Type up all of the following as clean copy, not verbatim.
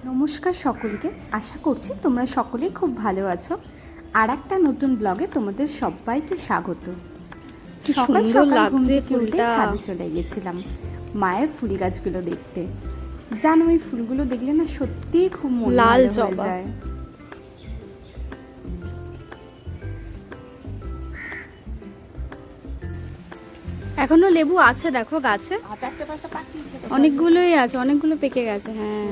নমস্কার সকলকে, আশা করছি তোমরা সকলেই খুব ভালো আছো। আর একটা নতুন ব্লগে তোমাদের সবাইকে স্বাগত। সকাল সকাল ঘুম থেকে উঠে ছাদে চলে গেছিলাম মায়ের ফুল গাছগুলো দেখতে। জানো, ওই ফুলগুলো দেখলে না সত্যিই খুব মন ভালো হয়ে যায়। এখনো লেবু আছে, দেখো গাছে অনেকগুলোই আছে, অনেকগুলো পেকে গেছে। হ্যাঁ,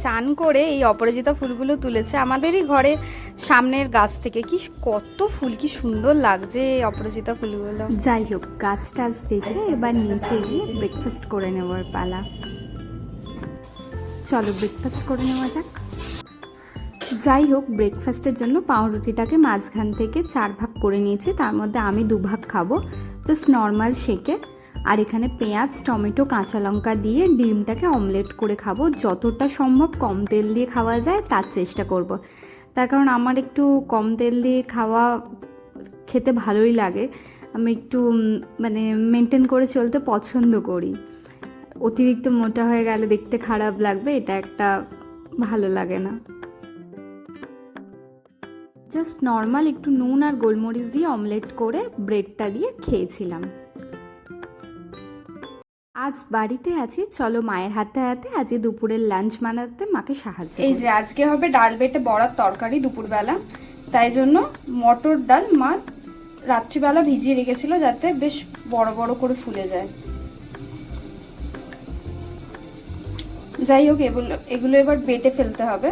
চান করে এই অপরাজিতা ফুলগুলো তুলেছে আমাদেরই ঘরে সামনের গাছ থেকে। কি কত ফুল, কি সুন্দর লাগছে অপরাজিতা ফুলগুলো। যাই হোক, গাছ টাছ দেখে এবার নিচে গিয়ে ব্রেকফাস্ট করে নেওয়ার পালা। চলো ব্রেকফাস্ট করে নেওয়া যাক। যাই হোক, ব্রেকফাস্টের জন্য পাউরুটিটাকে মাঝখান থেকে 4 ভাগ করে নিয়েছি। তার মধ্যে আমি 2 ভাগ খাবো, জাস্ট নর্মাল শেকে। আর এখানে পেঁয়াজ, টমেটো, কাঁচা লঙ্কা দিয়ে ডিমটাকে অমলেট করে খাবো। যতটা সম্ভব কম তেল দিয়ে খাওয়া যায় তার চেষ্টা করব। তার কারণ আমার একটু কম তেল দিয়ে খাওয়া খেতে ভালোই লাগে। আমি একটু মানে মেনটেন করে চলতে পছন্দ করি। অতিরিক্ত মোটা হয়ে গেলে দেখতে খারাপ লাগবে, এটা একটা ভালো লাগে না। জাস্ট নর্মাল একটু নুন আর গোলমরিচ দিয়ে অমলেট করে ব্রেডটা দিয়ে খেয়েছিলাম। আজ বাড়িতে আছি, চলো মায়ের হাতে হাতে আজকে দুপুরের লাঞ্চ বানাতে মাকে সাহায্য করি। এই যে আজকে হবে ডাল বেটে বড়ার তরকারি দুপুরবেলা, তাই জন্য মটর ডাল মা রাত্রিবেলা ভিজিয়ে রেখেছিল যাতে বেশ বড় বড় করে ফুলে যায়। যাই হোক, এগুলো এবার বেটে ফেলতে হবে।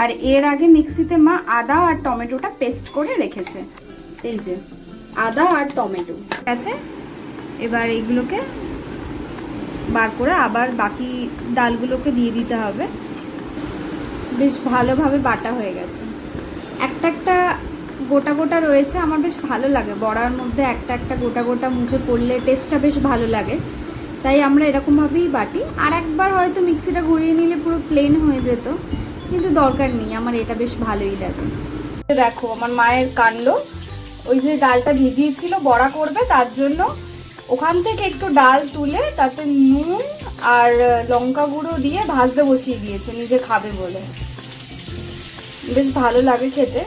আর এর আগে মিক্সিতে মা আদা আর টমেটোটা পেস্ট করে রেখেছে। এই যে আদা আর টমেটো আছে। এবার এইগুলোকে বার করে আবার বাকি ডালগুলোকে দিয়ে দিতে হবে। বেশ ভালোভাবে বাটা হয়ে গেছে। একটা একটা গোটা গোটা রয়েছে, আমার বেশ ভালো লাগে বড়ার মধ্যে একটা একটা গোটা গোটা মুখে পড়লে টেস্টটা বেশ ভালো লাগে, তাই আমরা এরকমভাবেই বাটি। আর একবার হয়তো মিক্সিটা ঘুরিয়ে নিলে পুরো প্লেন হয়ে যেত, কিন্তু দরকার নেই, আমার এটা বেশ ভালোই লাগে। দেখো আমার মায়ের কাণ্ড, ওই যে ডালটা ভিজিয়েছিল বড়া করবে, তার জন্য ওখান থেকে একটু ডাল তুলে তাতে নুন আর লঙ্কা গুঁড়ো দিয়ে ভাজতে বসিয়ে দিয়েছে নিজে খাবে বলে। বেশ ভালো লাগে খেতে,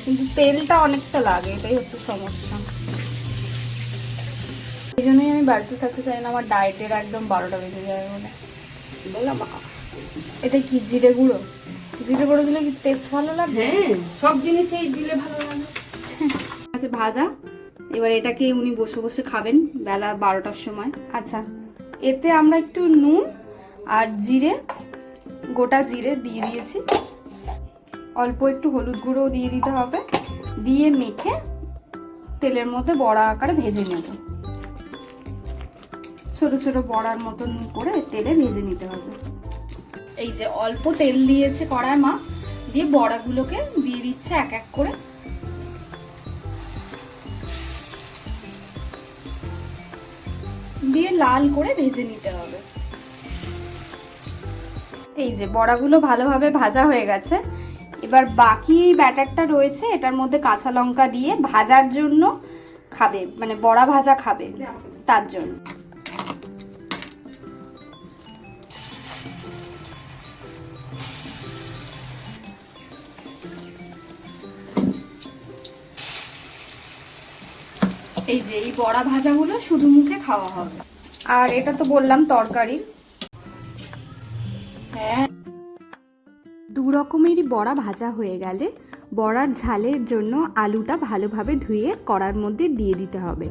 কিন্তু তেলটা অনেকটা লাগে, এটাই হচ্ছে সমস্যা। এই জন্যই আমি বাড়িতে থাকতে চাই না, আমার ডায়েটের একদম 12টা বেজে যায় বলে। বললাম এটা কি জিরে গুঁড়ো? জিরে গুঁড়ো দিলে কি টেস্ট ভালো লাগে? হ্যাঁ, সব জিনিসেই দিলে ভালো লাগে। আচ্ছা ভাজা, এবার এটাকে উনি বসে বসে খাবেন বেলা 12টার সময়। আচ্ছা, এতে আমরা একটু নুন আর জিরে, গোটা জিরে দিয়ে দিয়েছি, অল্প একটু হলুদ গুঁড়ো দিয়ে দিতে হবে, দিয়ে মেখে তেলের মধ্যে বড়া আকারে ভেজে নেব। ছোট ছোট বড়ার মতন করে তেলে ভেজে নিতে হবে। এই যে অল্প তেল দিয়েছে কড়ায় মা, দিয়ে বড়াগুলোকে দিয়ে দিচ্ছে এক এক করে। দিয়ে লাল করে ভেজে নিতে হবে। এই যে বড়াগুলো ভালোভাবে ভাজা হয়ে গেছে। এবার বাকি ব্যাটারটা রয়েছে, এটার মধ্যে কাঁচা লঙ্কা দিয়ে ভাজার জন্য খাবে, মানে বড়া ভাজা খাবে, তার জন্য। এই যে এই বড়া ভাজাগুলো শুধু মুখে খাওয়া হবে। আর এটা তো বললাম তরকারি। হ্যাঁ, 2 রকমেরই বড়া ভাজা হয়ে গেলে বড়ার ঝালের জন্য আলুটা ভালোভাবে ধুয়ে কড়ার মধ্যে দিয়ে দিতে হবে।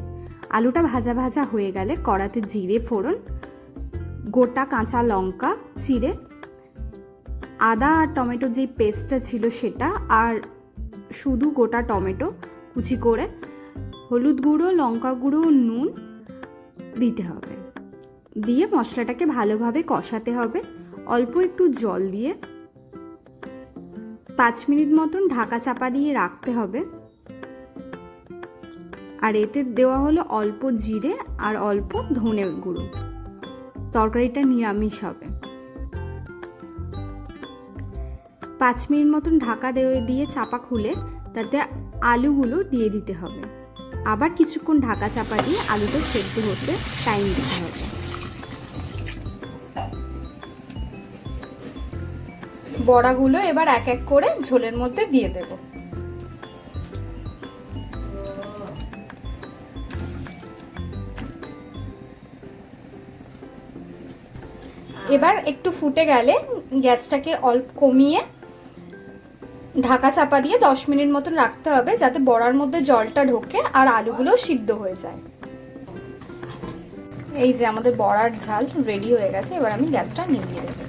আলুটা ভাজা ভাজা হয়ে গেলে কড়াতে জিরে ফোড়ন, গোটা কাঁচা লঙ্কা চিড়ে, আদা আর টমেটোর যে পেস্টটা ছিল সেটা, আর শুধু গোটা টমেটো কুচি করে, হলুদ গুঁড়ো, লঙ্কা গুঁড়ো, নুন দিতে হবে। দিয়ে মশলাটাকে ভালোভাবে কষাতে হবে। অল্প একটু জল দিয়ে 5 মিনিট মতন ঢাকা চাপা দিয়ে রাখতে হবে। আর এতে দেওয়া হলো অল্প জিরে আর অল্প ধনে গুঁড়ো। তরকারিটা নিরামিষ হবে। 5 মিনিট মতন ঢাকা দিয়ে চাপা খুলে তাতে আলুগুলো দিয়ে দিতে হবে। আবার কিছুক্ষণ ঢাকা চাপা দিয়ে আলুটা সেদ্ধ হতে টাইম দিতে হবে। বড়াগুলো এবার এক এক করে ঝোলের মধ্যে দিয়ে দেব। এবার একটু ফুটে গেলে গ্যাসটাকে অল্প কমিয়ে ঢাকা চাপা দিয়ে 10 মিনিট মতন রাখতে হবে, যাতে বড়ার মধ্যে জলটা ঢোকে আর আলুগুলো সিদ্ধ হয়ে যায়। এই যে আমাদের বড়ার ঝাল রেডি হয়ে গেছে, এবার আমি গ্যাসটা নিভিয়ে দেব।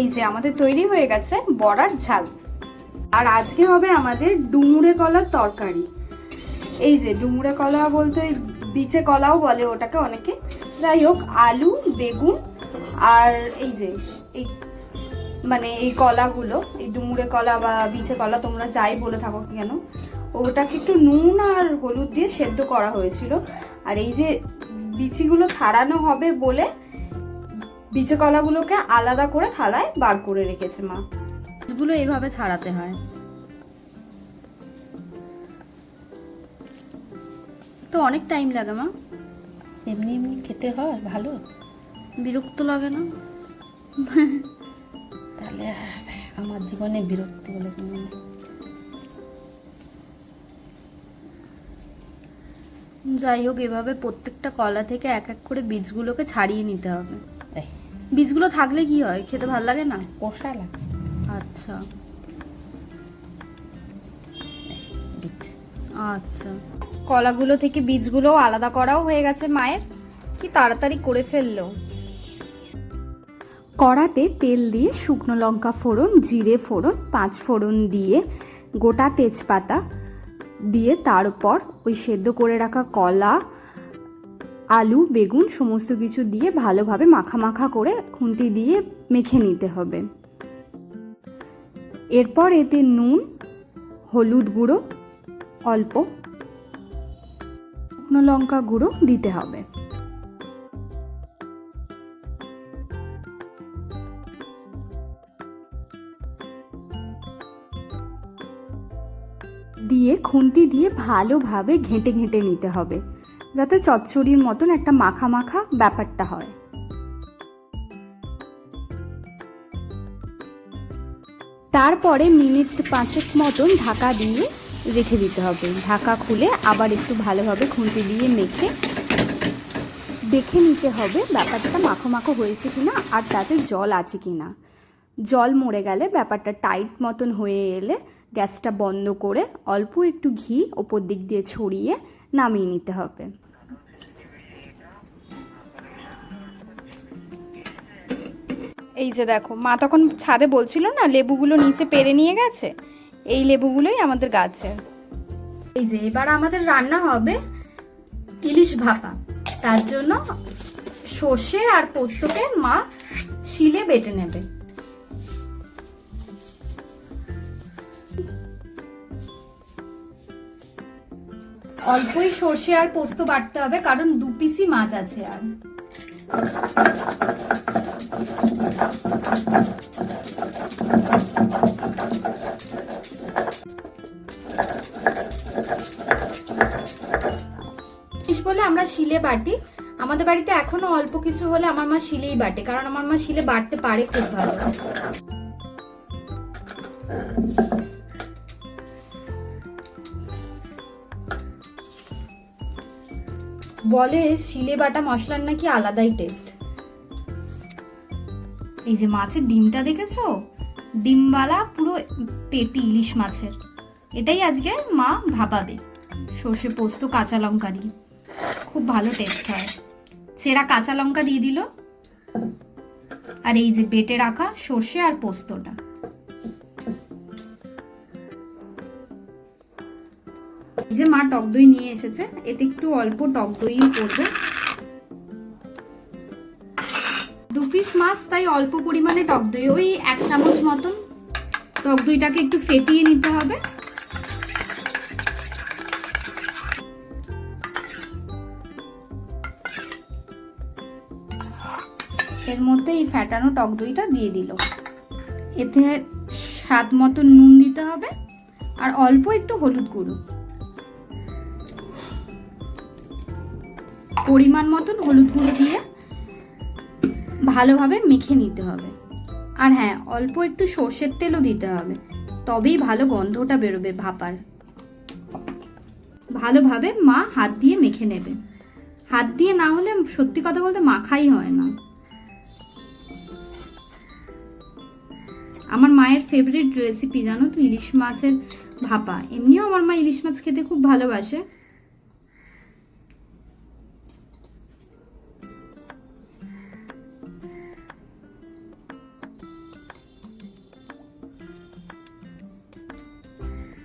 এই যে আমাদের তৈরি হয়ে গেছে বড়ার ঝাল। আর আজকে হবে আমাদের ডুমুরে কলার তরকারি। এই যে ডুমুরে কলা বলতে বিচে কলাও বলে ওটাকে অনেকে, যাই হোক আলু, বেগুন আর এই যে এই মানে এই কলাগুলো, এই ডুমুরে কলা বা বিচে কলা তোমরা যাই বলে থাকো কেন, ওটাকে একটু নুন আর হলুদ দিয়ে সেদ্ধ করা হয়েছিল। আর এই যে বিচিগুলো ছাড়ানো হবে বলে বিচে কলাগুলোকে আলাদা করে থালায় বার করে রেখেছে মা। এগুলো এইভাবে ছাড়াতে হয়, তো অনেক টাইম লাগে মা। এমনি এমনি খেতে হয় ভালো, বিরক্ত লাগে না? তাহলে আমার জীবনে বিরক্তি বলে কোনো নেই। যাই হোক, এভাবে প্রত্যেকটা কলা থেকে এক এক করে বীজগুলোকে ছাড়িয়ে নিতে হবে। বীজগুলো থাকলে কি হয়, খেতে ভালো লাগে না? কষা লাগে। আচ্ছা আচ্ছা, কলাগুলো থেকে বীজগুলো আলাদা করাও হয়ে গেছে মায়ের, কি তাড়াতাড়ি করে ফেললো। কড়াতে তেল দিয়ে শুকনো লঙ্কা ফোড়ন, জিরে ফোড়ন, 5 ফোড়ন দিয়ে গোটা তেজপাতা দিয়ে তার উপর ওই সেদ্ধ করে রাখা কলা, আলু, বেগুন সমস্ত কিছু দিয়ে ভালোভাবে মাখা মাখা করে খুন্তি দিয়ে মেখে নিতে হবে। এরপর এতে নুন, হলুদ গুঁড়ো অল্প, শুকনো লঙ্কা গুঁড়ো দিতে হবে। দিয়ে খুন্তি দিয়ে ভালোভাবে ঘেঁটে ঘেঁটে নিতে হবে, যাতে চচ্চড়ির মতন একটা মাখা মাখা ব্যাপারটা হয়। তারপরে মিনিট 5 মতন ঢাকা দিয়ে রেখে দিতে হবে। ঢাকা খুলে আবার একটু ভালোভাবে খুন্তি দিয়ে মেখে দেখে নিতে হবে ব্যাপারটা মাখো মাখো হয়েছে কিনা আর তাতে জল আছে কিনা। জল মরে গেলে, ব্যাপারটা টাইট মতন হয়ে এলে গ্যাসটা বন্ধ করে অল্প একটু ঘি ওপর দিক দিয়ে ছড়িয়ে নামিয়ে নিতে হবে। এই যে দেখো মা তখন ছাদে বলছিল না লেবুগুলো নিচে পেরে নিয়ে গেছে, এই লেবুগুলোই আমাদের গাছে। এই যে এবার আমাদের রান্না হবে ইলিশ ভাপা। তার জন্য সর্ষে আর পোস্তকে মা শিলে বেটে নেবে। অল্পই সর্ষে আর পোস্ত বাটতে হবে, কারণ 2 পিসই মাছ আছে। আর বলে আমরা শিলে বাটি। আমাদের বাড়িতে এখনো অল্প কিছু হলে আমার মা শিলেই বাটে, কারণ আমার মা শিলে বাটতে পারে খুব ভালো। বলে শিলে বাটা মশলার নাকি আলাদাই টেস্ট। এই যে মাছের ডিমটা দেখেছো, ডিমওয়ালা পুরো পেটি ইলিশ মাছের, এটাই আজকে মা ভাপাবে সর্ষে পোস্ত কাঁচা লঙ্কা দিয়ে। খুব ভালো টেস্ট হয়। চেরা কাঁচা লঙ্কা দিয়ে দিল, আর এই যে বেটে রাখা সর্ষে আর পোস্তটা। এই যে মা টক দই নিয়ে এসেছে, এতে একটু অল্প টক দই পড়বে। 2 পিস মাছ, তাই অল্প পরিমাণে টক দই, ওই 1 চামচ মতন টক দইটাকে একটু ফেটিয়ে নিতে হবে। এর মধ্যে এই ফ্যাটানো টক দইটা দিয়ে দিল। এতে স্বাদ মতো নুন দিতে হবে আর অল্প একটু হলুদ গুঁড়ো, পরিমাণ মতন হলুদ গুঁড়ো দিয়ে ভালোভাবে মেখে নিতে হবে। আর হ্যাঁ, অল্প একটু সর্ষের তেলও দিতে হবে, তবেই ভালো গন্ধটা বেরোবে ভাপার। ভালোভাবে মা হাত দিয়ে মেখে নেবে। হাত দিয়ে না হলে সত্যি কথা বলতে মাখাই হয় না। আমার মায়ের ফেভারিট রেসিপি জানো তো, ইলিশ মাছের ভাপা। এমনিও আমার মা ইলিশ মাছ খেতে খুব ভালোবাসে।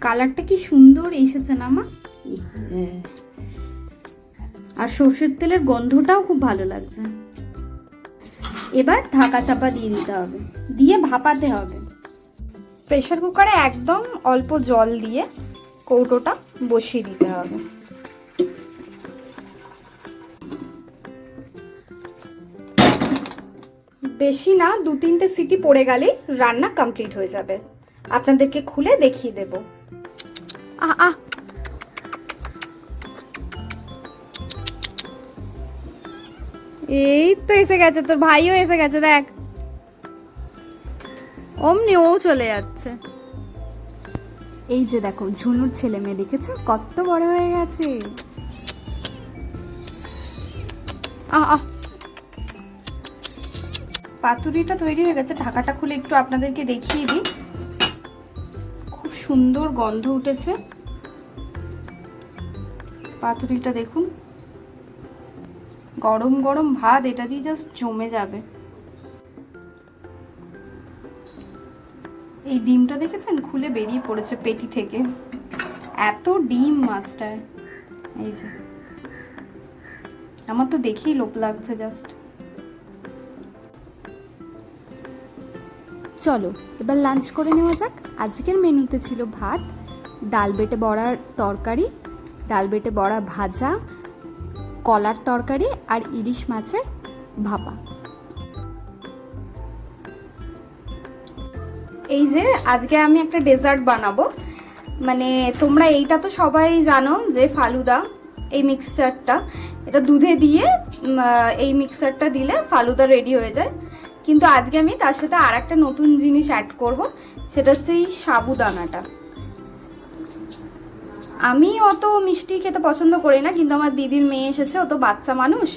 কালারটা কি সুন্দর এসেছে না মা? আর সর্ষের তেলের গন্ধটাও খুব ভালো লাগছে। এবার ঢাকা চাপা দিয়ে দিতে হবে, দিয়ে ভাপাতে হবে। প্রেসার কুকারে একদম অল্প জল দিয়ে কৌটোটা বসিয়ে দিতে হবে। বেশি না, 2-3টে সিটি পড়ে গেলেই রান্না কমপ্লিট হয়ে যাবে। আপনাদেরকে খুলে দেখিয়ে দেব। এই তো এসে গেছে, তোর ভাইও এসে গেছে, দেখ অমনি ও চলে যাচ্ছে। এই যে দেখো ঝুনুর ছেলে মেয়ে, দেখেছো কত বড় হয়ে গেছে। পাতুরিটা তৈরি হয়ে গেছে। ঢাকাটা খুলে একটু আপনাদেরকে দেখিয়ে দিই। খুব সুন্দর গন্ধ উঠেছে। পাতুরিটা দেখুন, গরম গরম ভাত এটা দিয়ে জাস্ট জমে যাবে। এই ডিমটা দেখেছেন, খুলে বেরিয়ে পড়েছে পেটি থেকে, এত ডিম মাছটায়। এই যে আমার তো দেখেই লোভ লাগছে জাস্ট। চলো এবার লাঞ্চ করে নেওয়া যাক। আজকের মেনুতে ছিল ভাত, ডাল বেটে বড়ার তরকারি, ডাল বেটে বড়া ভাজা, কলার তরকারি আর ইলিশ মাছের ভাপা। এই যে আজকে আমি একটা ডেজার্ট বানাবো। মানে তোমরা এইটা তো সবাই জানো যে ফালুদা, এই মিক্সচারটা, এটা দুধে দিয়ে এই মিক্সচারটা দিলে ফালুদা রেডি হয়ে যায়। কিন্তু আজকে আমি তার সাথে আর একটা নতুন জিনিস অ্যাড করব, সেটা হচ্ছে এই সাবুদানাটা। আমি অত মিষ্টি খেতে পছন্দ করি না, কিন্তু আমার দিদির মেয়ে এসেছে, ও তো বাচ্চা মানুষ,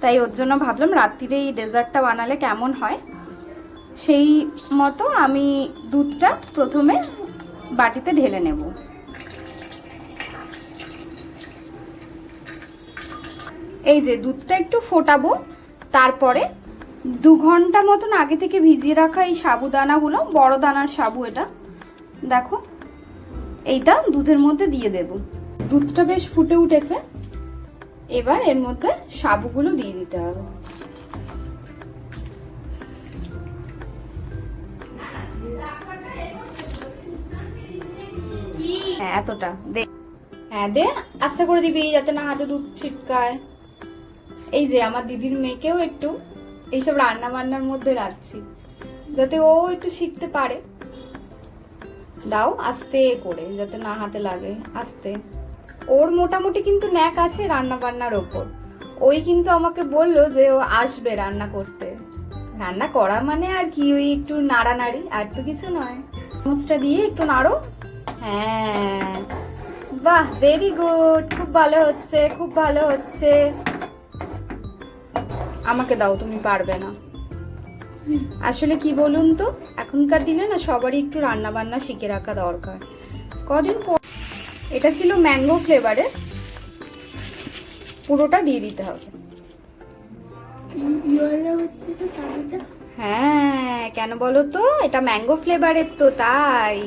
তাই ওর জন্য ভাবলাম রাত্রিরে এই ডেজার্টটা বানালে কেমন হয়। সেই মতো আমি দুধটা প্রথমে বাটিতে ঢেলে নেব। এই যে দুধটা একটু ফোটাবো, তারপরে 2 ঘন্টা মতন আগে থেকে ভিজিয়ে রাখা এই সাবুদানাগুলো, বড় দানার সাবু এটা, দেখো এইটা দুধের মধ্যে দিয়ে দেব। দুধটা বেশ ফুটে উঠেছে, এবার এর মধ্যে সাবুগুলো দিয়ে দিতে হবে। হ্যাঁ এতটা দে, হ্যাঁ দে, আস্তে করে দিবি যাতে না হাতে দুধ ছিটকায়। এই যে আমার দিদির মেয়েকেও একটু এইসব রান্না বান্নার মধ্যে রাখছি, যাতে ও একটু শিখতে পারে। দাও আস্তে করে, যাতে না হাতে লাগে, আস্তে। ওর মোটামুটি কিন্তু ন্যাক আছে রান্না বান্নার ওপর। ওই কিন্তু আমাকে বললো যে ও আসবে রান্না করতে। রান্না করা মানে আর কি, ওই একটু নাড়ানাড়ি, আর তো কিছু নয়। চামচটা দিয়ে একটু নাড়ো। হ্যাঁ, বাহ, ভেরি গুড, খুব ভালো হচ্ছে, খুব ভালো হচ্ছে। আমাকে দাও, তুমি পারবে না। আসলে কি বলুন তো, এখনকার দিনে না সবারই একটু রান্না বান্না শিখে রাখা দরকার। কদিন পর এটা ছিল ম্যাঙ্গো ফ্লেভারের, পুরোটা দিয়ে দিতে হবে। হ্যাঁ, কেন বলো তো, এটা ম্যাঙ্গো ফ্লেভারের তো, তাই।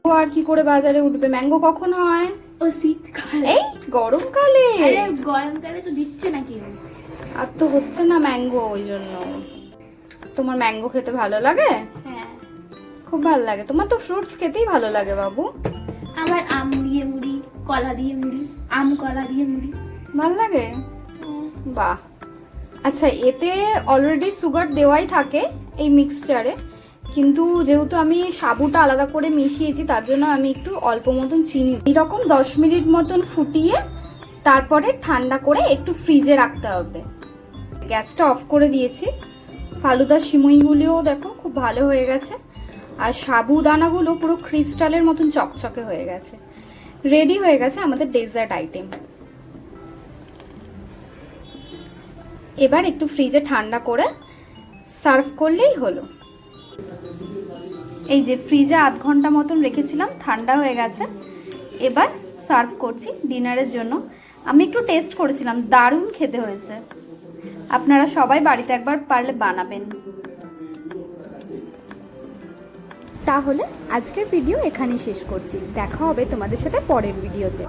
ও আর কি করে বাজারে উঠবে? ম্যাঙ্গো কখন হয়? ও শীতকালে, এই গরমকালে। গরমকালে তো দিচ্ছে নাকি? আর তো হচ্ছে না ম্যাঙ্গো, ওই জন্য। তোমার ম্যাঙ্গো খেতে ভালো লাগে? হ্যাঁ, খুব ভালো লাগে। তোমার তো ফ্রুটস খেতেই ভালো লাগে বাবু। আমার আম দিয়ে মুড়ি, কলা দিয়ে মুড়ি, আম কলা দিয়ে মুড়ি ভালো লাগে? বাহ, আচ্ছা, এতে অলরেডি সুগার দেওয়াই থাকে এই মিক্সচারে, কিন্তু যেহেতু আমি সাবুটা আলাদা করে মিশিয়েছি তার জন্য আমি একটু অল্প মতন চিনি এরকম 10 মিনিট মতন ফুটিয়ে তারপরে ঠান্ডা করে একটু ফ্রিজে রাখতে হবে। গ্যাসটা অফ করে দিয়েছি। ফালুদা সিমুইগুলিও দেখো খুব ভালো হয়ে গেছে, আর সাবুদানাগুলো পুরো ক্রিস্টালের মতন চকচকে হয়ে গেছে। রেডি হয়ে গেছে আমাদের ডেজার্ট আইটেম। এবার একটু ফ্রিজে ঠান্ডা করে সার্ভ করলেই হলো। এই যে ফ্রিজে আধ ঘন্টা মতন রেখেছিলাম, ঠান্ডা হয়ে গেছে। এবার সার্ভ করছি ডিনারের জন্য। আমি একটু টেস্ট করেছিলাম, দারুণ খেতে হয়েছে। আপনারা সবাই বাড়িতে একবার পারলে বানাবেন। তাহলে আজকের ভিডিও এখানেই শেষ করছি। দেখা হবে তোমাদের সাথে পরের ভিডিওতে।